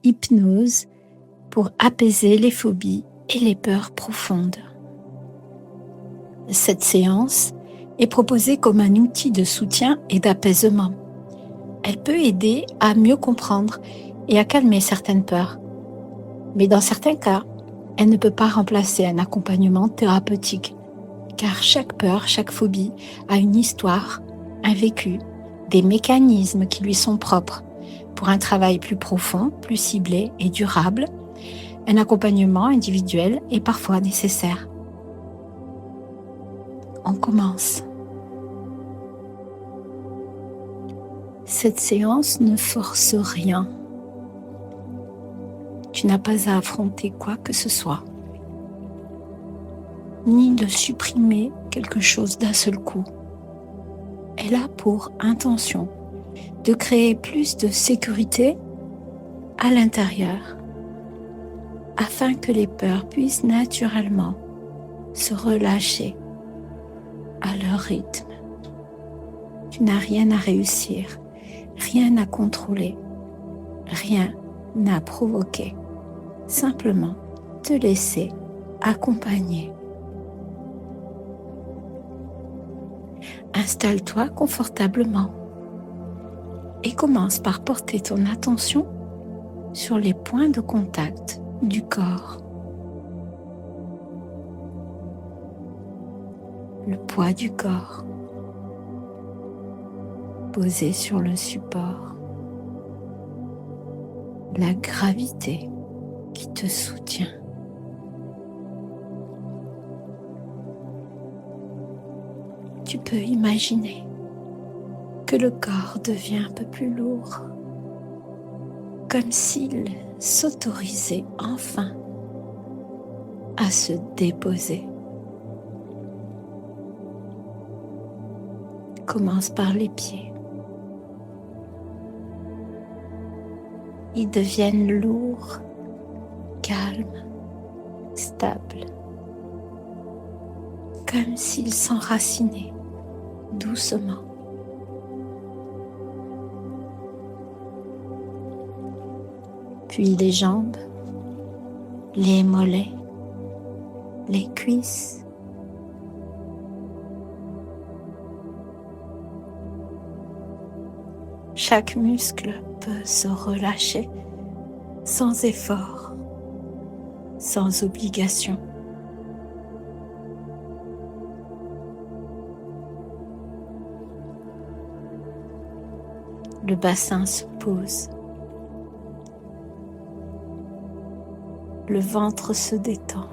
hypnose pour apaiser les phobies et les peurs profondes. Cette séance est proposée comme un outil de soutien et d'apaisement. Elle peut aider à mieux comprendre et à calmer certaines peurs. Mais dans certains cas, elle ne peut pas remplacer un accompagnement thérapeutique, car chaque peur, chaque phobie a une histoire, un vécu, des mécanismes qui lui sont propres. Pour un travail plus profond, plus ciblé et durable, un accompagnement individuel est parfois nécessaire. On commence. Cette séance ne force rien. Tu n'as pas à affronter quoi que ce soit, ni de supprimer quelque chose d'un seul coup. Elle a pour intention de créer plus de sécurité à l'intérieur, afin que les peurs puissent naturellement se relâcher à leur rythme. Tu n'as rien à réussir, rien à contrôler, rien à provoquer. Simplement te laisser accompagner. Installe-toi confortablement et commence par porter ton attention sur les points de contact du corps. Le poids du corps posé sur le support. La gravité qui te soutient. Tu peux imaginer que le corps devient un peu plus lourd, comme s'il s'autorisait enfin à se déposer. Commence par les pieds. Ils deviennent lourds, calmes, stables, comme s'ils s'enracinaient doucement. Puis les jambes, les mollets, les cuisses. Chaque muscle peut se relâcher sans effort, sans obligation. Le bassin se pose. Le ventre se détend.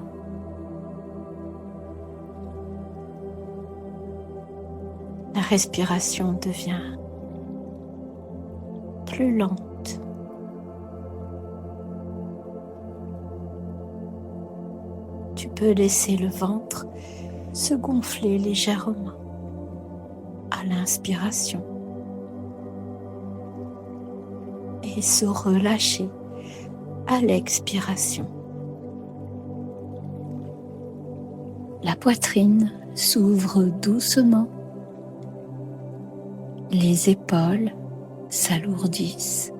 La respiration devient plus lente. Tu peux laisser le ventre se gonfler légèrement à l'inspiration et se relâcher à l'expiration. La poitrine s'ouvre doucement. Les épaules s'alourdissent,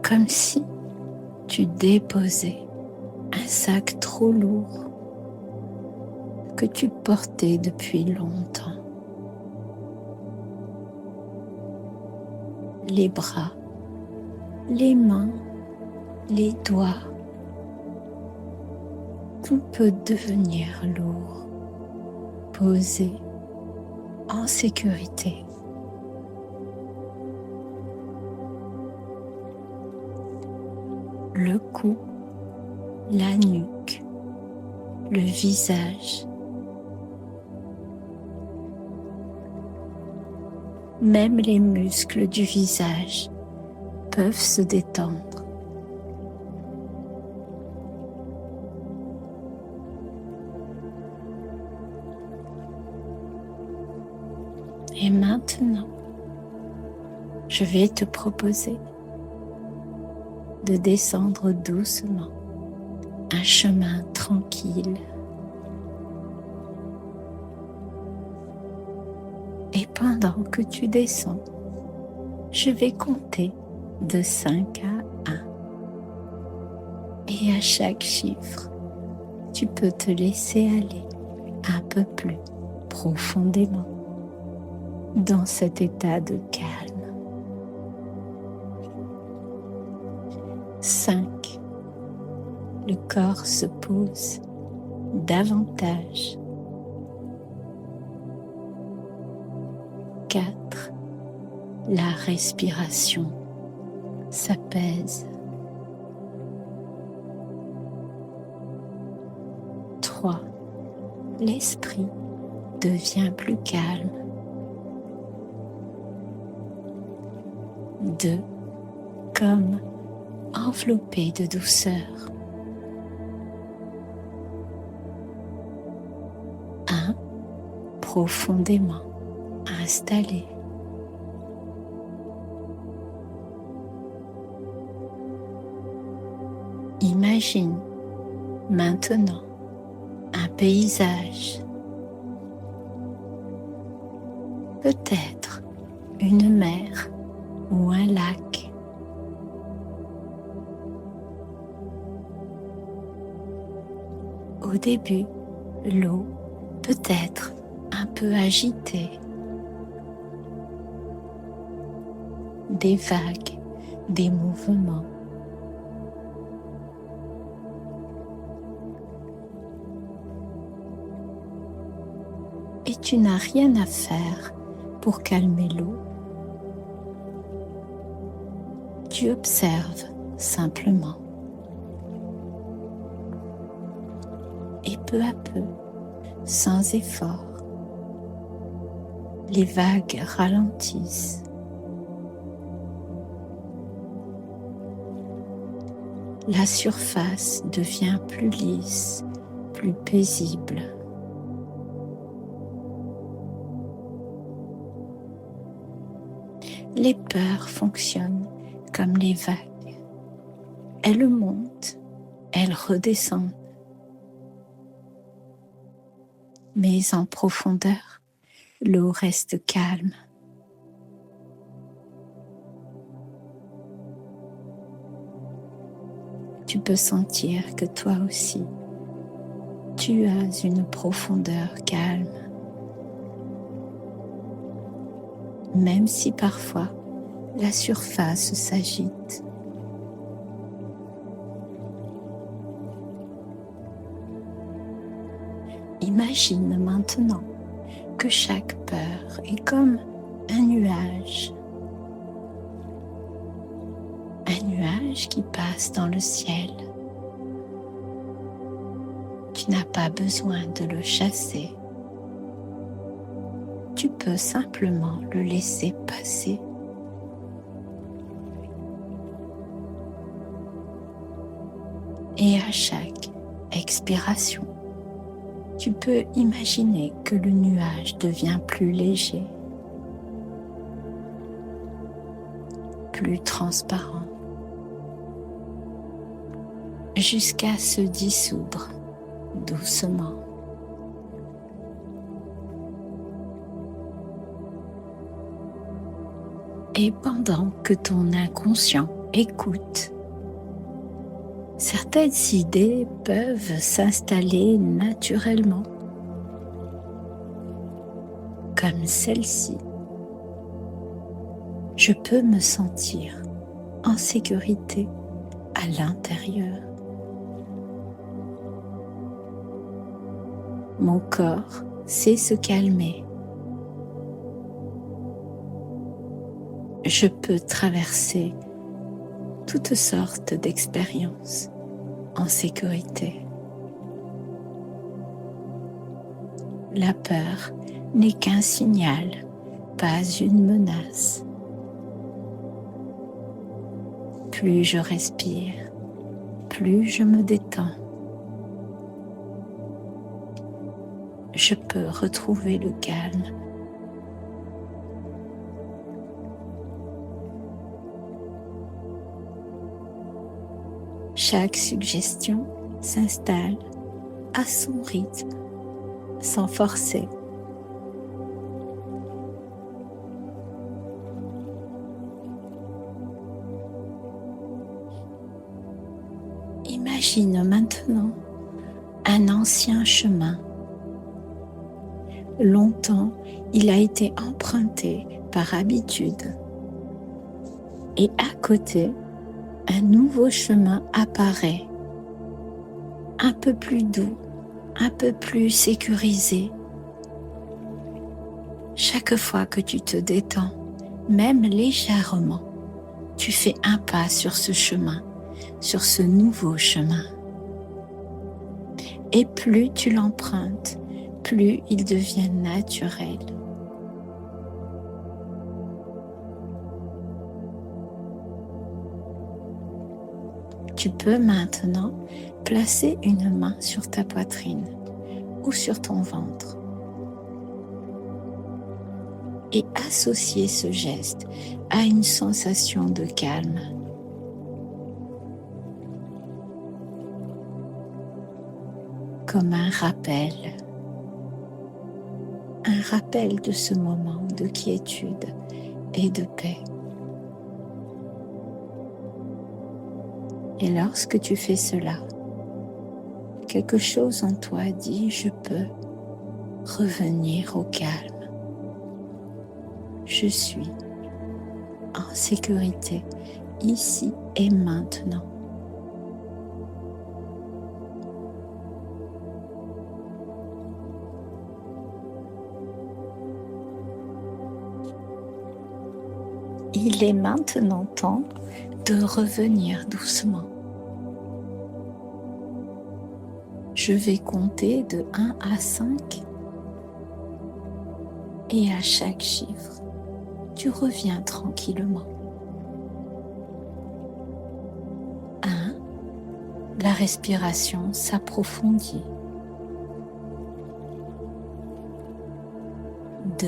comme si tu déposais un sac trop lourd que tu portais depuis longtemps. Les bras, les mains, les doigts, tout peut devenir lourd, posé, en sécurité. Le cou, la nuque, le visage. Même les muscles du visage peuvent se détendre. Et maintenant, je vais te proposer de descendre doucement un chemin tranquille. Et pendant que tu descends, je vais compter de 5 à 1. Et à chaque chiffre, tu peux te laisser aller un peu plus profondément dans cet état de calme. 5. Le corps se pose davantage. 4. La respiration s'apaise. 3. L'esprit devient plus calme. 2. Comme enveloppé de douceur. 1. Profondément installé. Imagine maintenant un paysage, peut-être une mer ou un lac. Au début, l'eau peut être un peu agitée. Des vagues, des mouvements. Et tu n'as rien à faire pour calmer l'eau. Tu observes simplement. Et peu à peu, sans effort, les vagues ralentissent. La surface devient plus lisse, plus paisible. Les peurs fonctionnent comme les vagues. Elles montent, elles redescendent. Mais en profondeur, l'eau reste calme. Tu peux sentir que toi aussi, tu as une profondeur calme. Même si parfois la surface s'agite. Imagine maintenant que chaque peur est comme un nuage. Un nuage qui passe dans le ciel. Tu n'as pas besoin de le chasser. Tu peux simplement le laisser passer. Et à chaque expiration, tu peux imaginer que le nuage devient plus léger, plus transparent, jusqu'à se dissoudre doucement. Et pendant que ton inconscient écoute, certaines idées peuvent s'installer naturellement, comme celle-ci. Je peux me sentir en sécurité à l'intérieur. Mon corps sait se calmer. Je peux traverser toutes sortes d'expériences en sécurité. La peur n'est qu'un signal, pas une menace. Plus je respire, plus je me détends. Je peux retrouver le calme. Chaque suggestion s'installe à son rythme, sans forcer. Imagine maintenant un ancien chemin. Longtemps, il a été emprunté par habitude. Et à côté, un nouveau chemin apparaît, un peu plus doux, un peu plus sécurisé. Chaque fois que tu te détends, même légèrement, tu fais un pas sur ce chemin, sur ce nouveau chemin. Et plus tu l'empruntes, plus il devient naturel. Tu peux maintenant placer une main sur ta poitrine ou sur ton ventre et associer ce geste à une sensation de calme. Comme un rappel de ce moment de quiétude et de paix. Et lorsque tu fais cela, quelque chose en toi dit « Je peux revenir au calme. Je suis en sécurité ici et maintenant. » Il est maintenant temps de revenir doucement. Je vais compter de 1 à 5 et à chaque chiffre, tu reviens tranquillement. 1, la respiration s'approfondit. 2,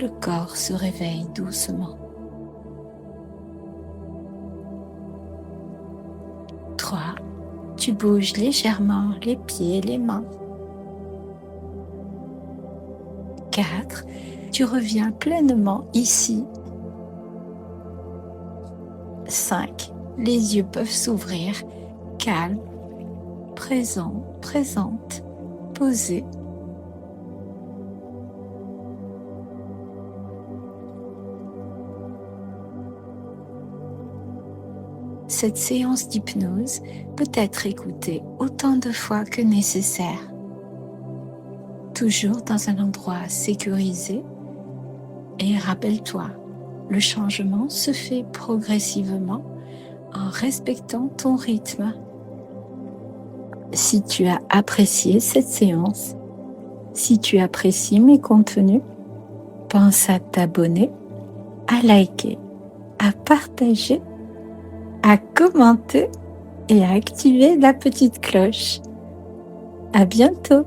le corps se réveille doucement. 3, tu bouges légèrement les pieds et les mains. 4, tu reviens pleinement ici. 5, les yeux peuvent s'ouvrir, calme, présent, présente, posé. Cette séance d'hypnose peut être écoutée autant de fois que nécessaire, toujours dans un endroit sécurisé. Et rappelle-toi, le changement se fait progressivement en respectant ton rythme. Si tu as apprécié cette séance, si tu apprécies mes contenus, pense à t'abonner, à liker, à partager, à commenter et à activer la petite cloche. À bientôt!